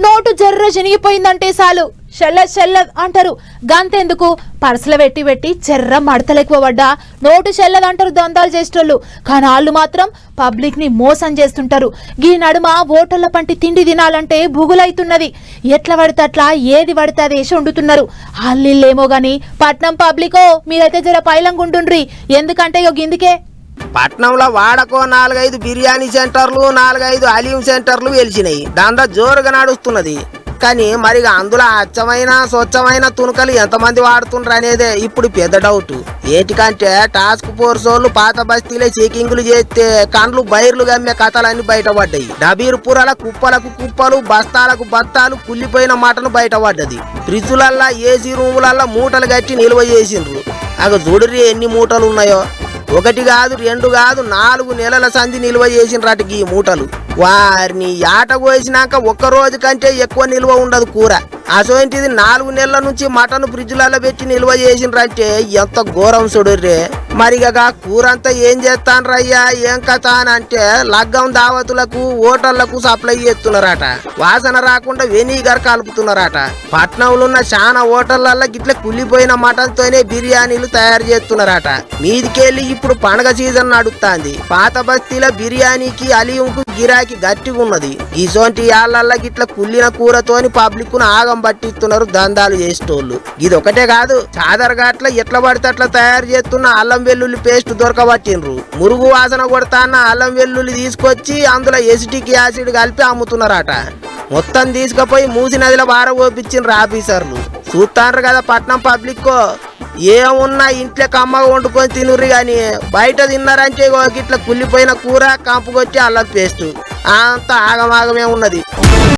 Note జర్ర చినిగిపోయిందంటే చాలు షెల్ల అంటారు. గంతెందుకు పర్సులో పెట్టి చెర్ర మడతలెక్కువ పడ్డా నోటు చెల్లదంటారు దందాలు చేసేటోళ్ళు. కానీ వాళ్ళు మాత్రం పబ్లిక్ ని మోసం చేస్తుంటారు. ఈ నడుమ ఓటర్ల పంటి తిండి తినాలంటే భూగులైతున్నది. ఎట్లా పడితే అట్లా ఏది పడితే అది వేసి వండుతున్నారు. అల్లిల్లేమో గాని పట్నం పబ్లికో మీరైతే జర పైలంగుంటుండ్రి. ఎందుకంటే ఇందుకే పట్నంలో వాడకో 4-5 బిర్యానీ సెంటర్లు 4-5 హలీం సెంటర్లు వెలిసినాయి. దందా జోరుగా నడుస్తున్నది. కానీ మరి అందులో అచ్చమైన స్వచ్ఛమైన తునకలు ఎంతమంది వాడుతుండ్రు అనేదే ఇప్పుడు పెద్ద డౌట్. ఏటికంటే టాస్క్ ఫోర్స్ వాళ్ళు పాత బస్తీలే చెకింగ్లు చేస్తే కండ్లు బైర్లు గమ్మే కథలన్నీ బయటపడ్డాయి. డబీర్పురాల కుప్పలకు కుప్పలు బస్తాలకు బస్తాలు కుళ్ళిపోయిన మటను బయటపడ్డది. ఫ్రిడ్జులల్లా ఏసీ రూములల్లా మూటలు కట్టి నిల్వ చేసిండ్రు. అగ చూడుర్రి ఎన్ని మూటలు ఉన్నాయో. 1 కాదు 2 కాదు 4 నెలల సంధి నిల్వ చేసినరాట ఈ మూటలు. వారిని ఆట కోసినాక ఒక్క రోజు కంటే ఎక్కువ నిల్వ ఉండదు కూర. అసోంటిది 4 నెలల నుంచి మటన్ ఫ్రిడ్జ్లలో పెట్టి నిల్వ చేసినరంటే ఎంత ఘోరం చూడుర్రే. మరిగా కూర అంతా ఏం చేస్తాన్రయ్యా ఏం కథ అని అంటే లగ్గం దావతులకు హోటళ్లకు సప్లై చేస్తున్నారట. వాసన రాకుండా వెనిగర్ కలుపుతున్నారట. పట్నంలో ఉన్న చాలా హోటళ్లలో గిట్ల కుళ్ళిపోయిన మటన్ తోనే బిర్యానీలు తయారు చేస్తున్నారట. మీదికెళ్ళి ఇప్పుడు పండగ సీజన్ నడుస్తుంది. పాత బస్తీల బిర్యానీకి హలీంకు గిరాకీ గట్టిగా ఉన్నది. ఇసోంటి యాళ్ళల్లా గిట్ల కుళ్ళిన కూరతోని పబ్లిక్ ను ఆగం పట్టిస్తున్నారు దందాలు చేసేటోళ్ళు. ఇది ఒకటే కాదు, చాదరగాట్ల ఎట్లా పడితే అట్లా తయారు చేస్తున్న అల్లం వెల్లుల్లి పేస్ట్ దొరకబట్టిండ్రు. మురుగు వాసన కొడతాన్న అల్లం వెల్లుల్లి తీసుకొచ్చి అందులో ఎసిటిక్ యాసిడ్ కలిపి అమ్ముతున్నారట. మొత్తం తీసుకుపోయి మూసి నదిలో బారబోపించిండ్రు ఆఫీసర్లు. చూస్తాండ్రు కదా పట్నం పబ్లిక్. ఏమున్నా ఇంట్లో కమ్మగా వండుకొని తినుర్రి గాని బయట తిన్నారంటే ఇట్లా కుళ్ళిపోయిన కూర కంపుకొచ్చి అల్లం పేస్ట్ అంత ఆగమాగమే ఉన్నది.